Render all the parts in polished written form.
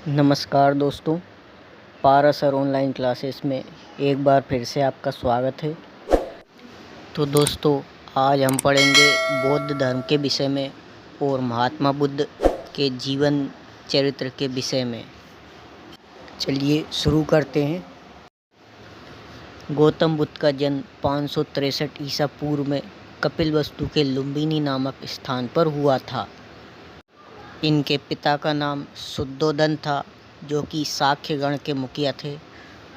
नमस्कार दोस्तों, Parashar online classes में एक बार फिर से आपका स्वागत है। तो दोस्तों, आज हम पढ़ेंगे बौद्ध धर्म के विषय में और महात्मा बुद्ध के जीवन चरित्र के विषय में। चलिए शुरू करते हैं। गौतम बुद्ध का जन्म 563 ईसा पूर्व में कपिलवस्तु के लुम्बिनी नामक स्थान पर हुआ था। इनके पिता का नाम शुद्धोधन था, जो कि शाक्य गण के मुखिया थे,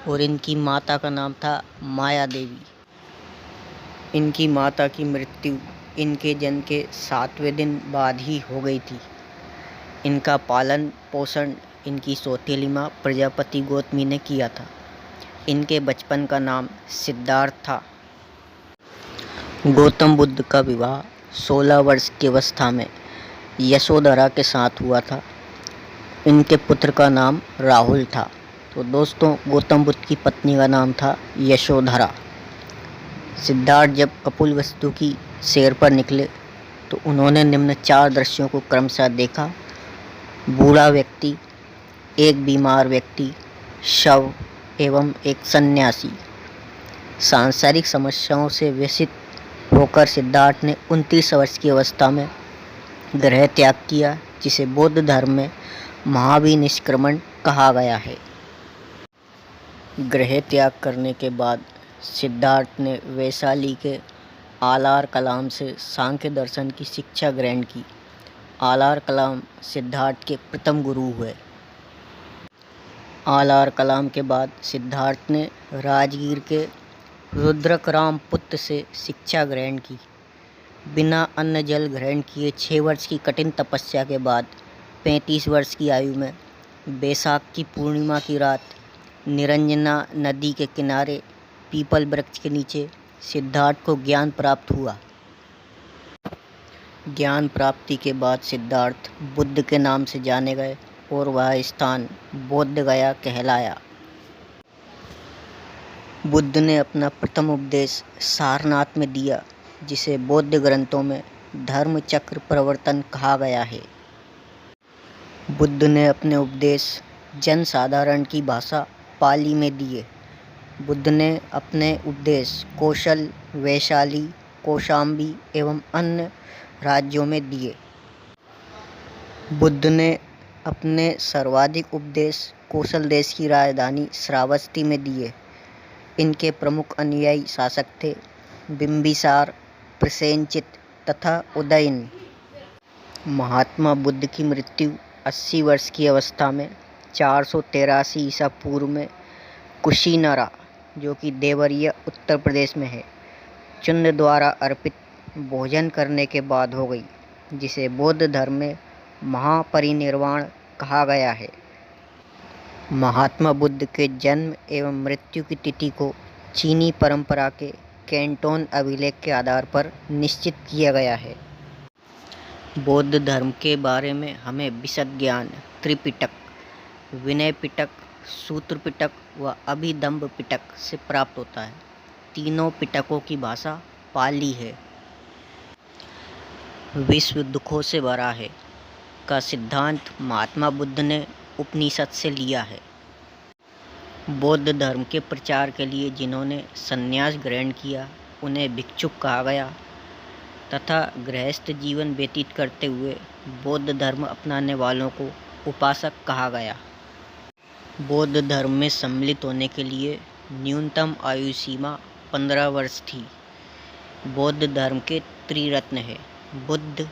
और इनकी माता का नाम था माया देवी। इनकी माता की मृत्यु इनके जन्म के 7वें दिन बाद ही हो गई थी। इनका पालन पोषण इनकी सौतेली माँ प्रजापति गौतमी ने किया था। इनके बचपन का नाम सिद्धार्थ था। गौतम बुद्ध का विवाह 16 वर्ष की अवस्था में यशोधरा के साथ हुआ था। इनके पुत्र का नाम राहुल था। तो दोस्तों, गौतम बुद्ध की पत्नी का नाम था यशोधरा। सिद्धार्थ जब कपिलवस्तु की सैर पर निकले तो उन्होंने निम्न 4 दृश्यों को क्रमशः देखा: बूढ़ा व्यक्ति, एक बीमार व्यक्ति, शव एवं एक सन्यासी। सांसारिक समस्याओं से व्यथित होकर सिद्धार्थ ने 29 वर्ष की अवस्था में गृह त्याग किया, जिसे बौद्ध धर्म में महाभिनिष्क्रमण कहा गया है। गृह त्याग करने के बाद सिद्धार्थ ने वैशाली के आलार कलाम से सांख्य दर्शन की शिक्षा ग्रहण की। आलार कलाम सिद्धार्थ के प्रथम गुरु हुए। आलार कलाम के बाद सिद्धार्थ ने राजगीर के रुद्रकराम पुत्र से शिक्षा ग्रहण की। बिना अन्न जल ग्रहण किए 6 वर्ष की कठिन तपस्या के बाद 35 वर्ष की आयु में बैसाख की पूर्णिमा की रात निरंजना नदी के किनारे पीपल वृक्ष के नीचे सिद्धार्थ को ज्ञान प्राप्त हुआ। ज्ञान प्राप्ति के बाद सिद्धार्थ बुद्ध के नाम से जाने गए और वह स्थान बोध गया कहलाया। बुद्ध ने अपना प्रथम उपदेश सारनाथ में दिया, जिसे बौद्ध ग्रंथों में धर्म चक्र प्रवर्तन कहा गया है। बुद्ध ने अपने उपदेश जन साधारण की भाषा पाली में दिए। बुद्ध ने अपने उपदेश कौशल, वैशाली, कौशाम्बी एवं अन्य राज्यों में दिए। बुद्ध ने अपने सर्वाधिक उपदेश कौशल देश की राजधानी श्रावस्ती में दिए। इनके प्रमुख अनुयायी शासक थे बिंबिसार, प्रसेनजित तथा उदयन। महात्मा बुद्ध की मृत्यु 80 वर्ष की अवस्था में 483 ईसा पूर्व में कुशीनरा, जो कि देवरिया उत्तर प्रदेश में है, चुंद द्वारा अर्पित भोजन करने के बाद हो गई, जिसे बौद्ध धर्म में महापरिनिर्वाण कहा गया है। महात्मा बुद्ध के जन्म एवं मृत्यु की तिथि को चीनी परंपरा के कैंटोन अभिलेख के आधार पर निश्चित किया गया है। बौद्ध धर्म के बारे में हमें विशद ज्ञान त्रिपिटक, विनय पिटक, सूत्र पिटक व अभिधम्म पिटक से प्राप्त होता है। तीनों पिटकों की भाषा पाली है। विश्व दुखों से भरा है का सिद्धांत महात्मा बुद्ध ने उपनिषद से लिया है। बौद्ध धर्म के प्रचार के लिए जिन्होंने संन्यास ग्रहण किया उन्हें भिक्षुक कहा गया तथा गृहस्थ जीवन व्यतीत करते हुए बौद्ध धर्म अपनाने वालों को उपासक कहा गया। बौद्ध धर्म में सम्मिलित होने के लिए न्यूनतम आयु सीमा 15 वर्ष थी। बौद्ध धर्म के त्रिरत्न है: बुद्ध,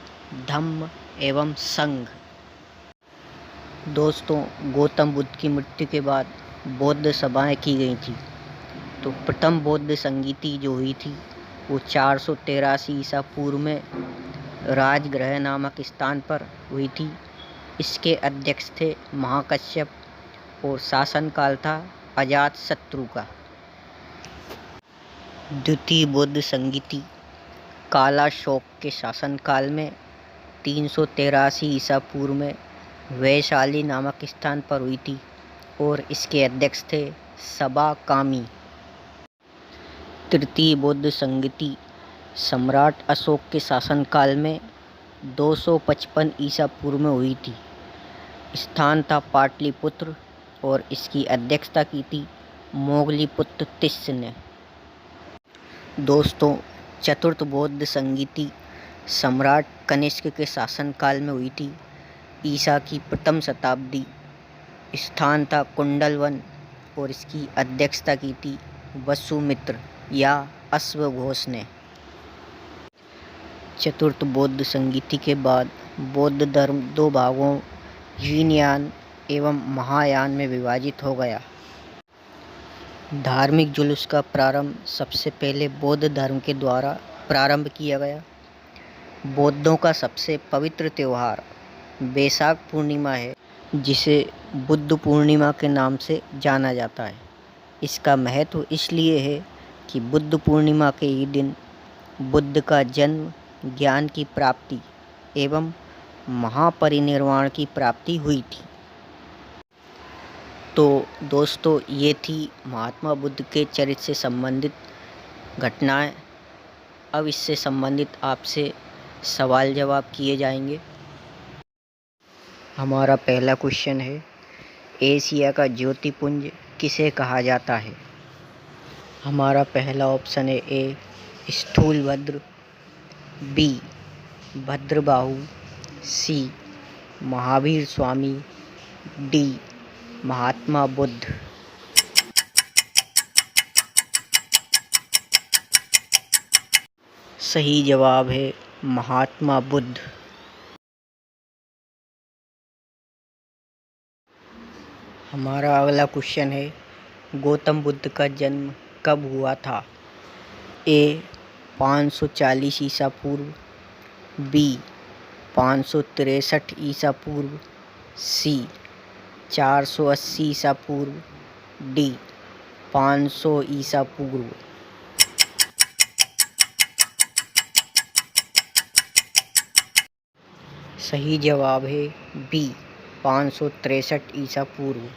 धम्म एवं संघ। दोस्तों, गौतम बुद्ध की मृत्यु के बाद बौद्ध सभाएं की गई थी। तो प्रथम बौद्ध संगीति जो हुई थी वो 483 ईसा पूर्व में राजगृह नामक स्थान पर हुई थी। इसके अध्यक्ष थे महाकश्यप और शासनकाल था अजातशत्रु का। द्वितीय बौद्ध संगीति कालाशोक के शासनकाल में 383 ईसा पूर्व में वैशाली नामक स्थान पर हुई थी और इसके अध्यक्ष थे सबा कामी। तृतीय बौद्ध संगीति सम्राट अशोक के शासनकाल में 255 ईसा पूर्व में हुई थी स्थान था पाटलिपुत्र और इसकी अध्यक्षता की थी मोगलीपुत्र तिस्य ने। दोस्तों, चतुर्थ बौद्ध संगीति सम्राट कनिष्क के शासनकाल में हुई थी। ईसा की प्रथम शताब्दी। स्थान था कुंडलवन और इसकी अध्यक्षता की थी वसुमित्र या अश्वघोष ने। चतुर्थ बौद्ध संगीति के बाद बौद्ध धर्म दो भागों हीनयान एवं महायान में विभाजित हो गया। धार्मिक जुलूस का प्रारंभ सबसे पहले बौद्ध धर्म के द्वारा प्रारंभ किया गया। बौद्धों का सबसे पवित्र त्यौहार बैसाख पूर्णिमा है, जिसे बुद्ध पूर्णिमा के नाम से जाना जाता है। इसका महत्व इसलिए है कि बुद्ध पूर्णिमा के ही दिन बुद्ध का जन्म, ज्ञान की प्राप्ति एवं महापरिनिर्वाण की प्राप्ति हुई थी। तो दोस्तों, ये थी महात्मा बुद्ध के चरित्र से संबंधित घटनाएं। अब इससे संबंधित आपसे सवाल जवाब किए जाएंगे। हमारा पहला क्वेश्चन है, एशिया का ज्योतिपुंज किसे कहा जाता है? हमारा पहला ऑप्शन है ए स्थूलभद्र, बी भद्रबाहु, सी महावीर स्वामी, डी महात्मा बुद्ध। सही जवाब है महात्मा बुद्ध। हमारा अगला क्वेश्चन है, गौतम बुद्ध का जन्म कब हुआ था? ए 540 ईसा पूर्व, बी 563 ईसा पूर्व, सी 480 ईसा पूर्व, डी 500 ईसा पूर्व। सही जवाब है बी 563 ईसा पूर्व।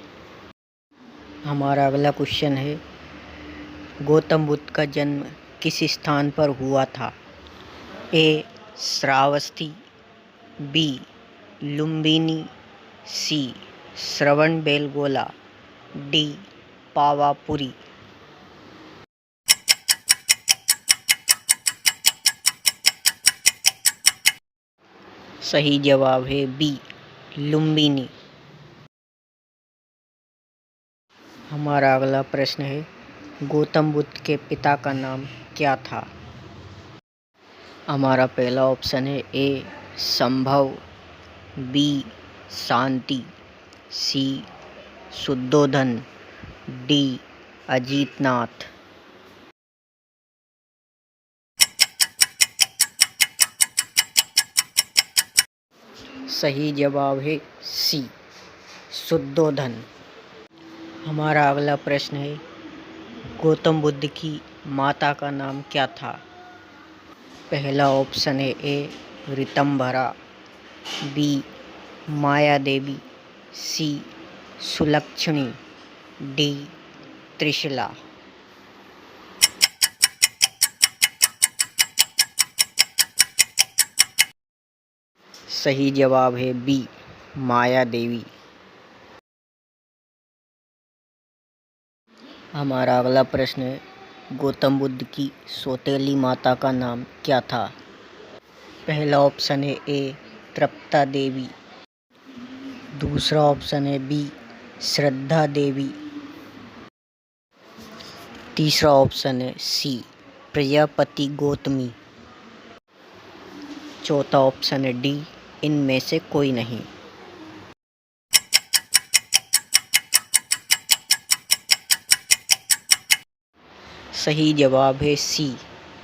हमारा अगला क्वेश्चन है, गौतम बुद्ध का जन्म किस स्थान पर हुआ था? ए श्रावस्ती, बी लुम्बिनी, सी श्रवणबेलगोला, डी पावापुरी। सही जवाब है बी लुम्बिनी। हमारा अगला प्रश्न है, गौतम बुद्ध के पिता का नाम क्या था? हमारा पहला ऑप्शन है ए संभव, बी शांति, सी शुद्धोधन, डी अजीतनाथ। सही जवाब है सी शुद्धोधन। हमारा अगला प्रश्न है, गौतम बुद्ध की माता का नाम क्या था? पहला ऑप्शन है ए ऋतंभरा, बी माया देवी, सी सुलक्षणी, डी त्रिशला। सही जवाब है बी माया देवी। हमारा अगला प्रश्न है, गौतम बुद्ध की सौतेली माता का नाम क्या था? पहला ऑप्शन है ए तृप्ता देवी, दूसरा ऑप्शन है बी श्रद्धा देवी, तीसरा ऑप्शन है सी प्रजापति गौतमी, चौथा ऑप्शन है डी इनमें से कोई नहीं। सही जवाब है सी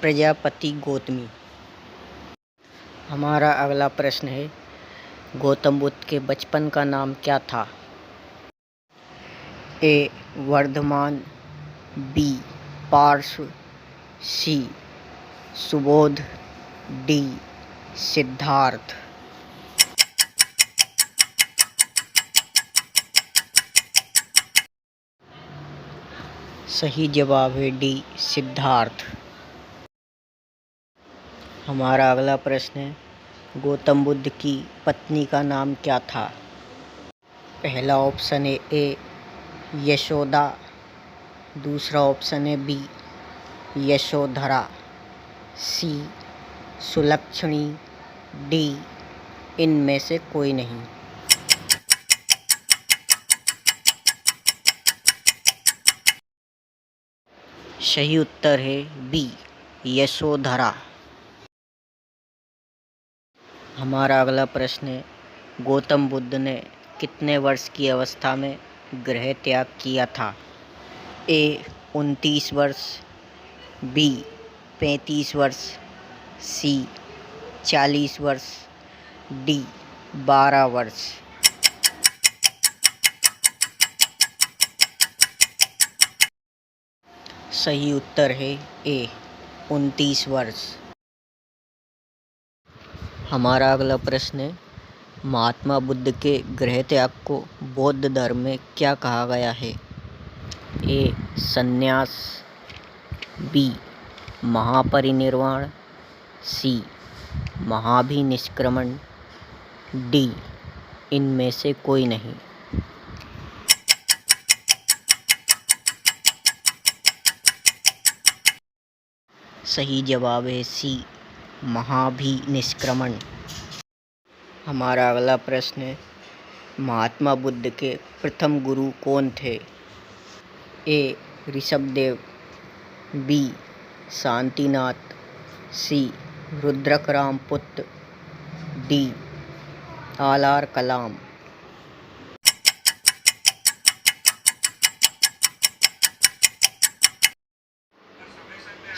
प्रजापति गौतमी। हमारा अगला प्रश्न है, गौतम बुद्ध के बचपन का नाम क्या था? ए वर्धमान, बी पार्श्व, सी सुबोध, डी सिद्धार्थ। सही जवाब है डी सिद्धार्थ। हमारा अगला प्रश्न है, गौतम बुद्ध की पत्नी का नाम क्या था? पहला ऑप्शन है ए यशोदा, दूसरा ऑप्शन है बी यशोधरा, सी सुलक्षणी, डी इनमें से कोई नहीं। सही उत्तर है बी यशोधरा। हमारा अगला प्रश्न है, गौतम बुद्ध ने कितने वर्ष की अवस्था में गृह त्याग किया था? ए 29 वर्ष, बी 35 वर्ष, सी 40 वर्ष, डी 12 वर्ष। सही उत्तर है ए 29 वर्ष। हमारा अगला प्रश्न है, महात्मा बुद्ध के गृह त्याग को बौद्ध धर्म में क्या कहा गया है? ए संन्यास, बी महापरिनिर्वाण, सी महाभिनिष्क्रमण, डी इनमें से कोई नहीं। सही जवाब है सी महाभिनिष्क्रमण। हमारा अगला प्रश्न है, महात्मा बुद्ध के प्रथम गुरु कौन थे? ए ऋषभदेव, बी शांतिनाथ, सी रुद्रक पुत्र, डी आलार कलाम।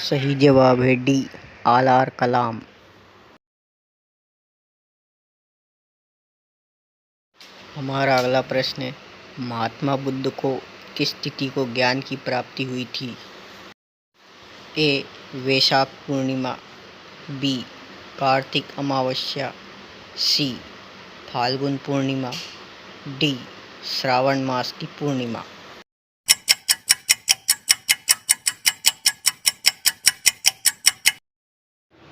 सही जवाब है डी आलार कलाम। हमारा अगला प्रश्न है, महात्मा बुद्ध को किस तिथि को ज्ञान की प्राप्ति हुई थी? ए वैशाख पूर्णिमा, बी कार्तिक अमावस्या, सी फाल्गुन पूर्णिमा, डी श्रावण मास की पूर्णिमा।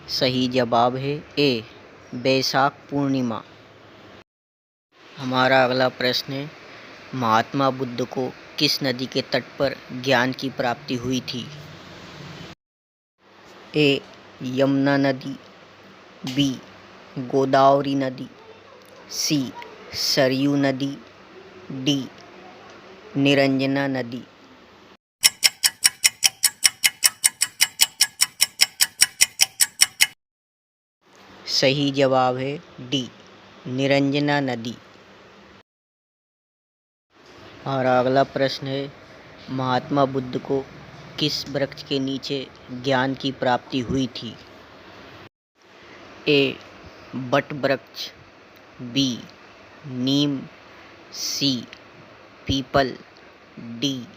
सही जवाब है ए वैशाख पूर्णिमा। हमारा अगला प्रश्न है, महात्मा बुद्ध को किस नदी के तट पर ज्ञान की प्राप्ति हुई थी? ए यमुना नदी, बी गोदावरी नदी, सी सरयू नदी, डी निरंजना नदी। सही जवाब है डी निरंजना नदी। हमारा अगला प्रश्न है, महात्मा बुद्ध को किस वृक्ष के नीचे ज्ञान की प्राप्ति हुई थी? ए बट वृक्ष, बी नीम, सी पीपल, डी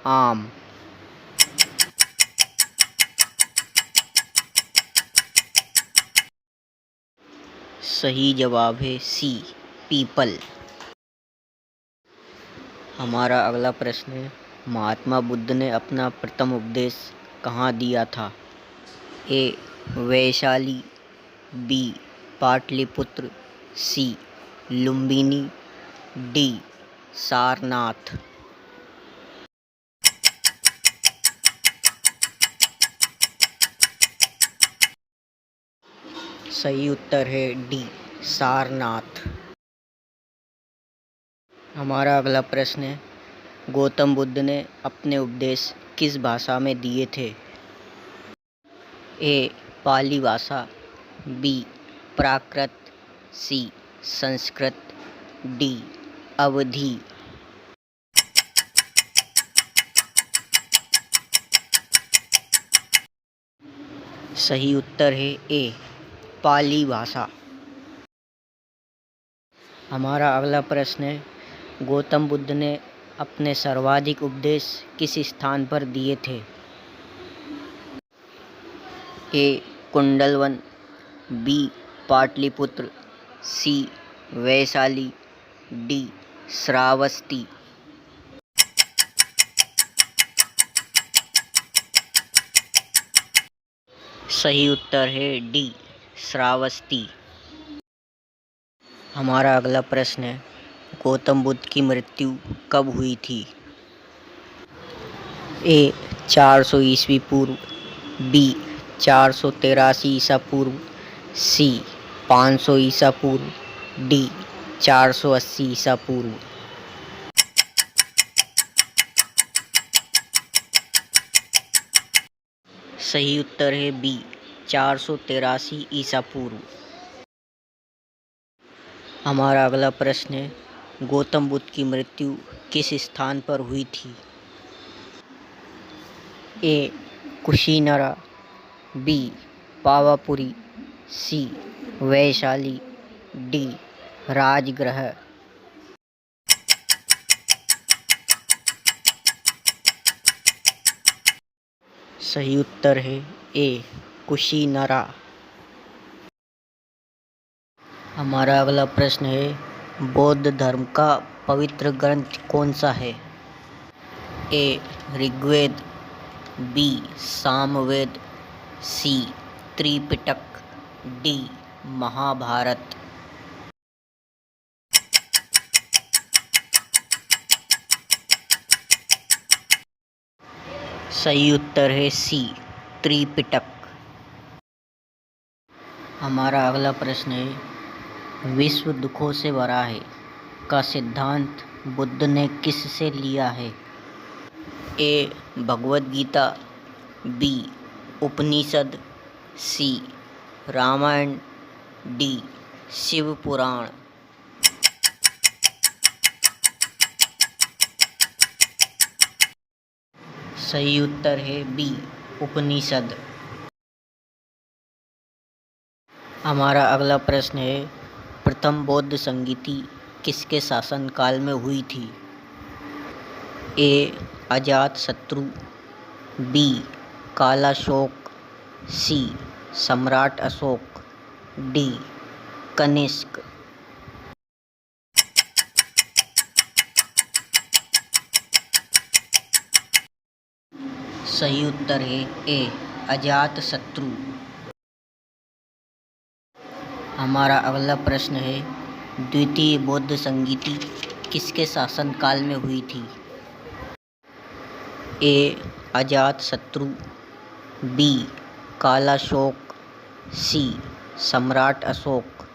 आम। सही जवाब है सी पीपल। हमारा अगला प्रश्न है, महात्मा बुद्ध ने अपना प्रथम उपदेश कहाँ दिया था? ए वैशाली, बी पाटलिपुत्र, सी लुम्बिनी, डी सारनाथ। सही उत्तर है डी सारनाथ। हमारा अगला प्रश्न है, गौतम बुद्ध ने अपने उपदेश किस भाषा में दिए थे? ए पाली भाषा, बी प्राकृत, सी संस्कृत, डी अवधी। सही उत्तर है ए पाली भाषा। हमारा अगला प्रश्न है, गौतम बुद्ध ने अपने सर्वाधिक उपदेश किस स्थान पर दिए थे? ए कुंडलवन, बी पाटलिपुत्र, सी वैशाली, डी श्रावस्ती। सही उत्तर है डी श्रावस्ती। हमारा अगला प्रश्न है, गौतम बुद्ध की मृत्यु कब हुई थी? ए 400 ईस्वी पूर्व, बी 483 ईसा पूर्व, सी 500 ईसा पूर्व, डी 480 ईसा पूर्व। सही उत्तर है बी 483 ईसा पूर्व। हमारा अगला प्रश्न है, गौतम बुद्ध की मृत्यु किस स्थान पर हुई थी? ए कुशीनरा, बी पावापुरी, सी वैशाली, डी राजगृह। सही उत्तर है ए कुशीनरा। हमारा अगला प्रश्न है, बौद्ध धर्म का पवित्र ग्रंथ कौन सा है? ए ऋग्वेद, बी सामवेद, सी त्रिपिटक, डी महाभारत। सही उत्तर है सी त्रिपिटक। हमारा अगला प्रश्न है, विश्व दुखों से भरा है का सिद्धांत बुद्ध ने किस से लिया है? ए भगवद गीता, बी उपनिषद, सी रामायण, डी शिव पुराण। सही उत्तर है बी उपनिषद। हमारा अगला प्रश्न है, प्रथम बौद्ध संगीति किसके शासनकाल में हुई थी? ए अजातशत्रु, बी कालाशोक, सी सम्राट अशोक, डी कनिष्क। सही उत्तर है ए अजातशत्रु। हमारा अगला प्रश्न है, द्वितीय बौद्ध संगीति किसके शासनकाल में हुई थी? ए अजातशत्रु, बी कालाशोक, सी सम्राट अशोक,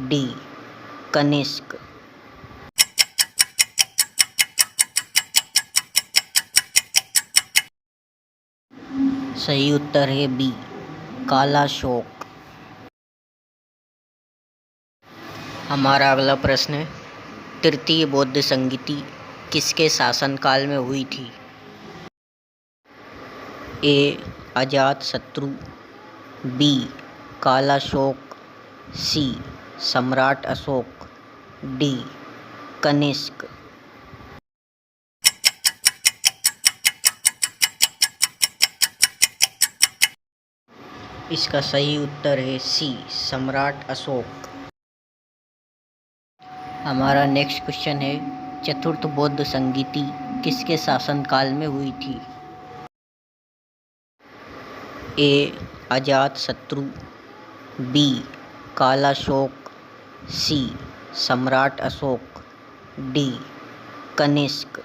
डी कनिष्क। सही उत्तर है बी कालाशोक। हमारा अगला प्रश्न है, तृतीय बौद्ध संगीति किसके शासनकाल में हुई थी? ए अजातशत्रु, बी कालाशोक, सी सम्राट अशोक, डी कनिष्क। इसका सही उत्तर है सी सम्राट अशोक। हमारा नेक्स्ट क्वेश्चन है, चतुर्थ बौद्ध संगीति किसके शासनकाल में हुई थी? ए अजातशत्रु, बी कालाशोक, सी सम्राट अशोक, डी कनिष्क।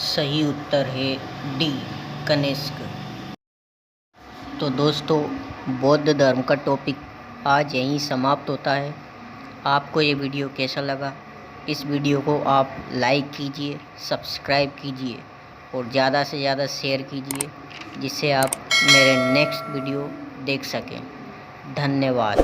सही उत्तर है डी कनिष्क। तो दोस्तों, बौद्ध धर्म का टॉपिक आज यहीं समाप्त होता है। आपको ये वीडियो कैसा लगा? इस वीडियो को आप लाइक कीजिए, सब्सक्राइब कीजिए और ज़्यादा से ज़्यादा शेयर कीजिए, जिससे आप मेरे नेक्स्ट वीडियो देख सकें। धन्यवाद।